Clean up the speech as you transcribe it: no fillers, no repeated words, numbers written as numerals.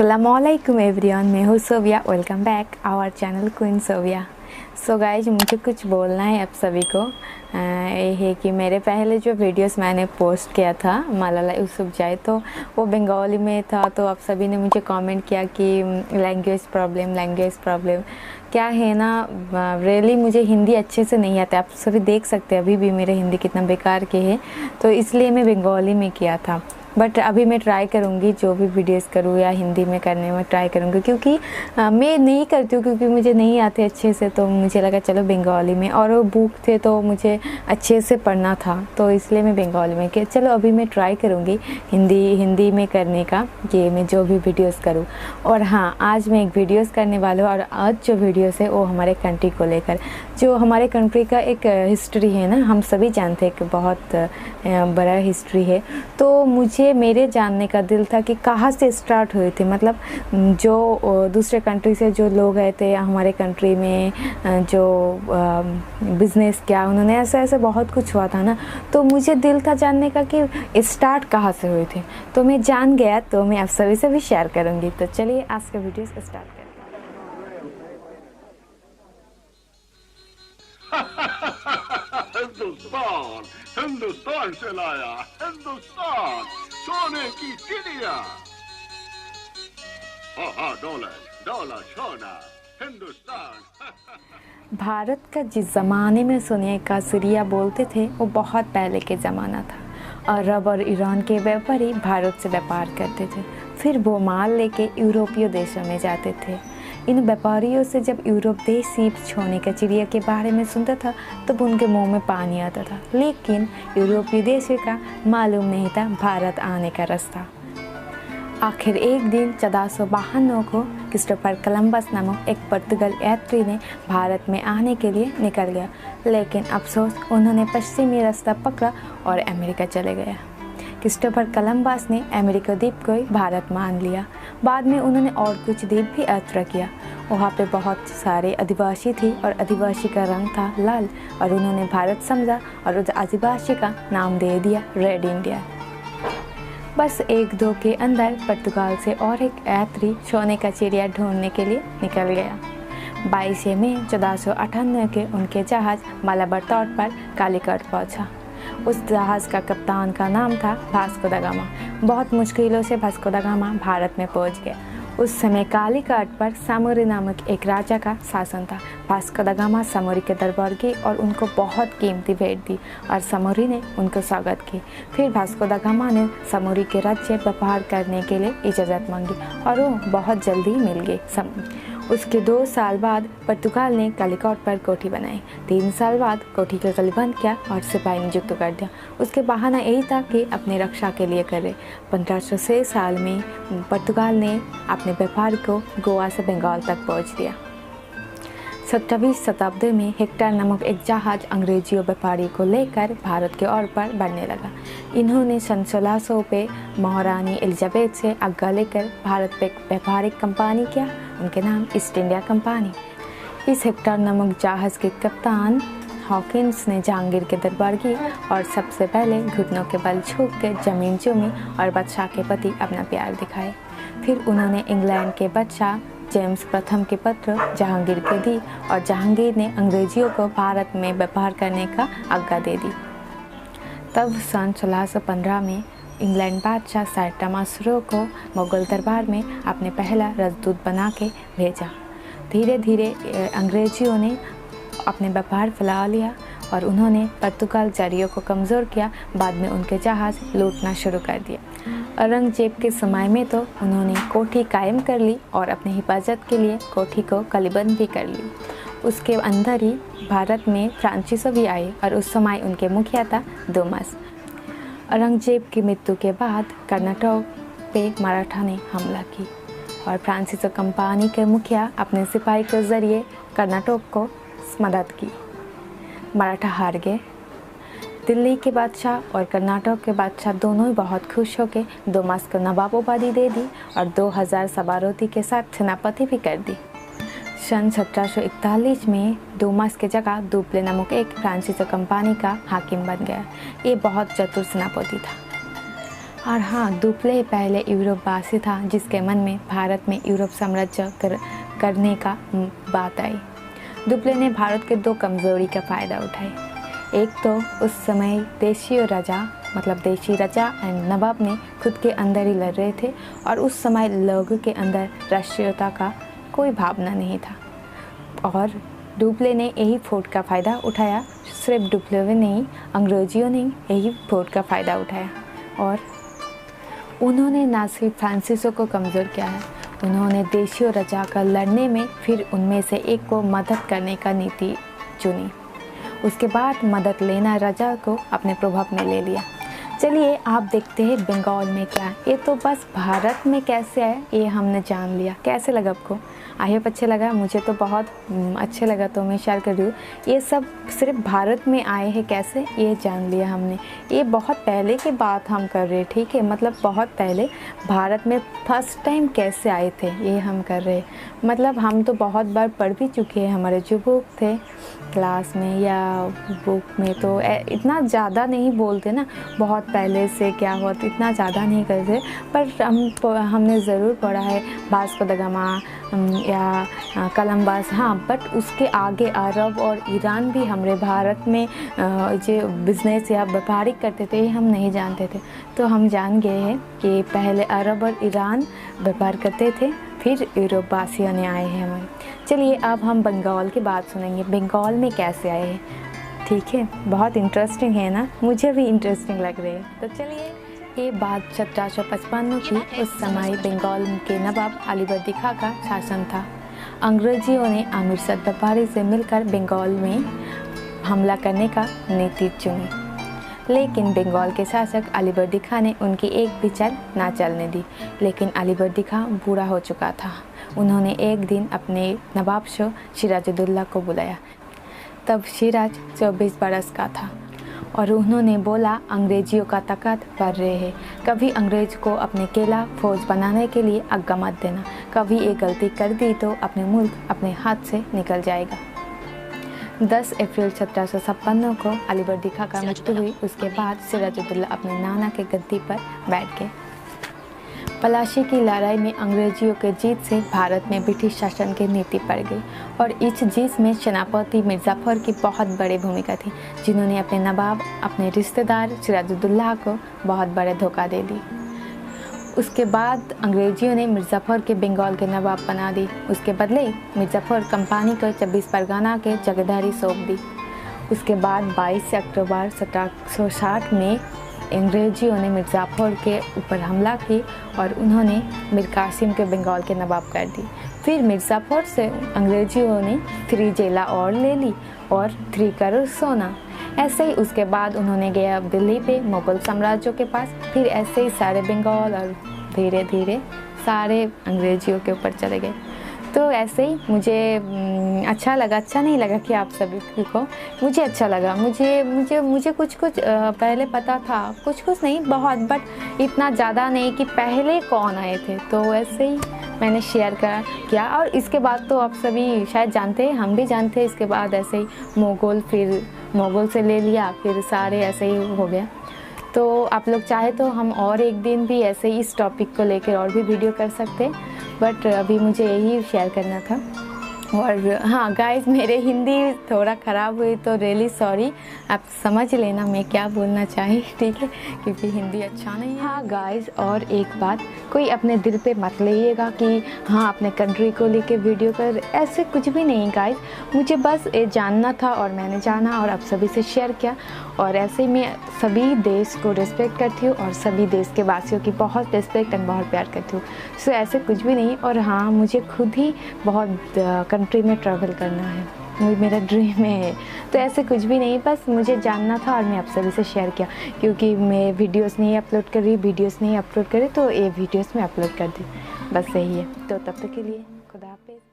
अस्सलामुअलैकुम एवरीवन, मैं हूँ Sovia. Welcome back our channel Queen Sovia. So guys, मुझे कुछ बोलना है आप सभी को। ये है कि मेरे पहले जो वीडियोस मैंने पोस्ट किया था मालाला यूसुफ जाए, तो वो बंगाली में था। तो आप सभी ने मुझे कमेंट किया कि लैंग्वेज प्रॉब्लम क्या है ना। रियली मुझे हिंदी अच्छे से नहीं आता, आप सभी देख सकते हैं अभी भी मेरे हिंदी कितना बेकार के है। तो इसलिए मैं बंगाली में किया था, बट अभी मैं ट्राई करूँगी जो भी वीडियोस करूँ या हिंदी में करने में ट्राई करूँगी, क्योंकि मैं नहीं करती हूँ क्योंकि मुझे नहीं आते अच्छे से। तो मुझे लगा चलो बंगाली में, और वो बुक थे तो मुझे अच्छे से पढ़ना था, तो इसलिए मैं बंगाली में कि चलो अभी मैं ट्राई करूँगी हिंदी में करने का, कि मैं जो भी वीडियोस करूँ। और हाँ, आज मैं एक वीडियोस करने वाला हूँ, और आज जो वीडियोस है वो हमारे कंट्री को लेकर, जो हमारे कंट्री का एक हिस्ट्री है ना, हम सभी जानते हैं कि बहुत बड़ा हिस्ट्री है। तो मुझे मेरे जानने का दिल था कि कहाँ से स्टार्ट हुए थे, मतलब जो दूसरे कंट्री से जो लोग आए थे हमारे कंट्री में, जो बिज़नेस किया उन्होंने, ऐसा बहुत कुछ हुआ था ना। तो मुझे दिल था जानने का कि स्टार्ट कहाँ से हुए थे। तो मैं जान गया, तो मैं आप सभी से भी शेयर करूँगी। तो चलिए आज का वीडियो स्टार्ट करें। हिंदुस्तान से लाया, हिंदुस्तान सोने की चिड़िया। डॉलर सोना हिंदुस्तान। भारत का जिस ज़माने में सोने का चिड़िया बोलते थे वो बहुत पहले के ज़माना था। अरब और ईरान के व्यापारी भारत से व्यापार करते थे, फिर वो माल लेके यूरोपीय देशों में जाते थे। इन व्यापारियों से जब यूरोप देशी सोने का चिड़िया के बारे में सुनता था तब उनके मुंह में पानी आता था, लेकिन यूरोपीय देशों का मालूम नहीं था भारत आने का रास्ता। आखिर एक दिन 1452 को क्रिस्टोफर कोलंबस नामक एक पुर्तगाली यात्री ने भारत में आने के लिए निकल गया, लेकिन अफसोस उन्होंने पश्चिमी रास्ता पकड़ा और अमेरिका चले गया। क्रिस्टोफर कोलंबस ने अमेरिका द्वीप को ही भारत मान लिया। बाद में उन्होंने और कुछ द्वीप भी यात्रा किया। वहाँ पे बहुत सारे आदिवासी थे और आदिवासी का रंग था लाल, और उन्होंने भारत समझा और उस आदिवासी का नाम दे दिया रेड इंडिया। बस एक दो के अंदर पुर्तगाल से और एक यात्री सोने का चिड़िया ढूंढने के लिए निकल गया। 22 मई 1498 के उनके जहाज़ मालाबार तट पर कालीकट पहुंचा। उस जहाज़ का कप्तान का नाम था वास्को दा गामा। बहुत मुश्किलों से वास्को दा गामा भारत में पहुंच गया। उस समय कालीकट पर सामोरी नामक एक राजा का शासन था। वास्को दा गामा सामोरी के दरबार गई और उनको बहुत कीमती भेंट दी, और सामोरी ने उनको स्वागत की। फिर वास्को दा गामा ने सामोरी के राज्य व्यापार करने के लिए इजाज़त मांगी, और वो बहुत जल्दी मिल गई। उसके 2 साल बाद पुर्तगाल ने कालीकट पर कोठी बनाई। 3 साल बाद कोठी का गली बंद किया और सिपाही नियुक्त कर दिया। उसके बहाना यही था कि अपनी रक्षा के लिए करे। 1506 साल में पुर्तगाल ने अपने व्यापार को गोवा से बंगाल तक पहुंच दिया। 17वीं शताब्दी में हेक्टर नामक एक जहाज अंग्रेजियों व्यापारी को लेकर भारत के ओर पर बढ़ने लगा। इन्होंने सन 1600 पे महारानी एलिजाबेथ से आज्ञा लेकर भारत पे व्यापारिक कंपनी किया, उनके नाम ईस्ट इंडिया कंपनी। इस हेक्टर नामक जहाज़ के कप्तान हॉकिंस ने जहांगीर के दरबार की और सबसे पहले घुटनों के बल झुक के जमीन चूमी और बादशाह के प्रति अपना प्यार दिखाए। फिर उन्होंने इंग्लैंड के बादशाह जेम्स प्रथम के पत्र जहांगीर को दी, और जहांगीर ने अंग्रेजियों को भारत में व्यापार करने का आज्ञा दे दी। तब सन 1615 में इंग्लैंड बादशाह सर टॉमस रो को मुगल दरबार में अपने पहला राजदूत बना के भेजा। धीरे धीरे अंग्रेजियों ने अपने व्यापार फैला लिया और उन्होंने पुर्तगाल जारियों को कमज़ोर किया। बाद में उनके जहाज़ लूटना शुरू कर दिया। औरंगजेब के समय में तो उन्होंने कोठी कायम कर ली और अपनी हिफाजत के लिए कोठी को कलीबंद भी कर ली। उसके अंदर ही भारत में फ्रांसीसी भी आए, और उस समय उनके मुखिया था दुमस। औरंगजेब की मृत्यु के बाद कर्नाटक पे मराठा ने हमला की, और फ्रांसीसी कंपनी के मुखिया अपने सिपाही के जरिए कर्नाटक को मदद की। मराठा हार गए। दिल्ली के बादशाह और कर्नाटक के बादशाह दोनों ही बहुत खुश होकर दुमस को नवाब उपाधि दे दी और 2000 सवारों के साथ सेनापति भी कर दी। सन 1741 में दुमस के जगह दुप्ले नामक एक फ्रांसीसी कंपनी का हाकिम बन गया। ये बहुत चतुर सेनापति था। और हाँ, दुप्ले पहले यूरोपवासी था जिसके मन में भारत में यूरोप साम्राज्य करने का बात आई। दुप्ले ने भारत के दो कमज़ोरी का फ़ायदा उठाया। एक तो उस समय देशी राजा एंड नवाब ने खुद के अंदर ही लड़ रहे थे और उस समय लोगों के अंदर राष्ट्रीयता का कोई भावना नहीं था और दुप्ले ने यही फोर्ट का फ़ायदा उठाया। सिर्फ दुप्ले नहीं, अंग्रेजियों ने यही फोर्ट का फ़ायदा उठाया और उन्होंने ना सिर्फ फ्रांसीसियों को कमज़ोर किया है, उन्होंने देशी राजा का लड़ने में फिर उनमें से एक को मदद करने का नीति चुनी। उसके बाद मदद लेना राजा को अपने प्रभाव में ले लिया। चलिए आप देखते हैं बंगाल में क्या है। ये तो बस भारत में कैसे है ये हमने जान लिया। कैसे लगा आपको? आई होप अच्छे लगा। मुझे तो बहुत अच्छे लगा, तो मैं शेयर कर रही हूँ। ये सब सिर्फ भारत में आए हैं कैसे, ये जान लिया हमने। ये बहुत पहले की बात हम कर रहे हैं, ठीक है, मतलब बहुत पहले भारत में फर्स्ट टाइम कैसे आए थे ये हम कर रहे हैं। मतलब हम तो बहुत बार पढ़ भी चुके हैं, हमारे जो बुक थे क्लास में या बुक में, तो इतना ज़्यादा नहीं बोलते ना, बहुत पहले से क्या हुआ तो इतना ज़्यादा नहीं करते, पर हमने ज़रूर पढ़ा है वास्को द गामा या कोलंबस। हाँ, बट उसके आगे अरब और ईरान भी हमारे भारत में जो बिज़नेस या व्यापारिक करते थे ये हम नहीं जानते थे। तो हम जान गए हैं कि पहले अरब और ईरान व्यापार करते थे, फिर यूरोपवासियों ने आए हैं हमारे। चलिए अब हम बंगाल की बात सुनेंगे। बंगाल में कैसे आए हैं, ठीक है, बहुत इंटरेस्टिंग है ना, मुझे भी इंटरेस्टिंग लग रही है। तो चलिए, ये बात 1755 की। उस समय बंगाल के नवाब अलीवर्दी खां का शासन था। अंग्रेजियों ने अमृतसर व्यापारी से मिलकर बंगाल में हमला करने का नीति चुनी, लेकिन बंगाल के शासक अलीवर्दी खां ने उनकी एक भी चाल ना चलने दी। लेकिन अलीवर्दी खां बूढ़ा हो चुका था। उन्होंने एक दिन अपने नवाब सिराजुद्दौला को बुलाया। तब सिराज 24 बरस का था और उन्होंने बोला, अंग्रेजियों का ताकत बढ़ रहे है, कभी अंग्रेज को अपने केला फौज बनाने के लिए आज्ञा मत देना, कभी एक गलती कर दी तो अपने मुल्क अपने हाथ से निकल जाएगा। 10 अप्रैल 1756 को अलीवर्दी खां का मृत्यु हुई। उसके बाद सिराजुद्दौला अपने नाना के गद्दी पर बैठ गए। पलाशी की लड़ाई में अंग्रेजियों के जीत से भारत में ब्रिटिश शासन की नीति पड़ गई और इस जीत में सेनापति मिर्ज़ाफर की बहुत बड़ी भूमिका थी, जिन्होंने अपने नवाब, अपने रिश्तेदार सिराजुद्दौला को बहुत बड़े धोखा दे दी। उसके बाद अंग्रेजियों ने मिर्ज़ाफर के बंगाल के नवाब बना दी। उसके बदले मिर्ज़ाफर कंपनी को 24 परगना के जगदारी सौंप दी। उसके बाद 22 अक्टूबर 1760 में अंग्रेजियों ने मिर्ज़ाफर के ऊपर हमला की और उन्होंने मीर कासिम के बंगाल के नवाब कर दी। फिर मिर्ज़ाफर से अंग्रेजियों ने 3 जेला और ले ली और 3 करोड़ सोना। ऐसे ही उसके बाद उन्होंने गया दिल्ली पे मुगल साम्राज्यों के पास। फिर ऐसे ही सारे बंगाल और धीरे धीरे सारे अंग्रेजियों के ऊपर चले गए। तो ऐसे ही मुझे अच्छा लगा, अच्छा नहीं लगा कि आप सभी को, मुझे अच्छा लगा। मुझे कुछ पहले पता था, कुछ नहीं बहुत, बट इतना ज़्यादा नहीं कि पहले कौन आए थे। तो ऐसे ही मैंने शेयर किया और इसके बाद तो आप सभी शायद जानते हैं, हम भी जानते हैं। इसके बाद ऐसे ही फिर मुगल से ले लिया, फिर सारे ऐसे ही हो गया। तो आप लोग चाहे तो हम और एक दिन भी ऐसे ही इस टॉपिक को लेकर और भी वीडियो कर सकते हैं, बट अभी मुझे यही शेयर करना था। और हाँ गाइस, मेरे हिंदी थोड़ा ख़राब हुई तो रियली सॉरी, आप समझ लेना मैं क्या बोलना चाही, ठीक है, क्योंकि हिंदी अच्छा नहीं है। हाँ गाइस, और एक बात, कोई अपने दिल पे मत लीजिएगा कि हाँ अपने कंट्री को लेके वीडियो कर, ऐसे कुछ भी नहीं गाइस। मुझे बस ये जानना था और मैंने जाना और आप सभी से शेयर किया। और ऐसे ही मैं सभी देश को रिस्पेक्ट करती हूँ और सभी देश के वासियों की बहुत रिस्पेक्ट एंड बहुत प्यार करती हूँ। सो ऐसे कुछ भी नहीं। और हाँ, मुझे खुद ही बहुत कंट्री में ट्रैवल करना है, मेरा ड्रीम है। तो ऐसे कुछ भी नहीं, बस मुझे जानना था और मैं आप सभी से शेयर किया, क्योंकि मैं वीडियोस नहीं अपलोड कर रही, तो ये वीडियोस में अपलोड कर दी, बस यही है। तो तब तक के लिए खुदा हाफिज़।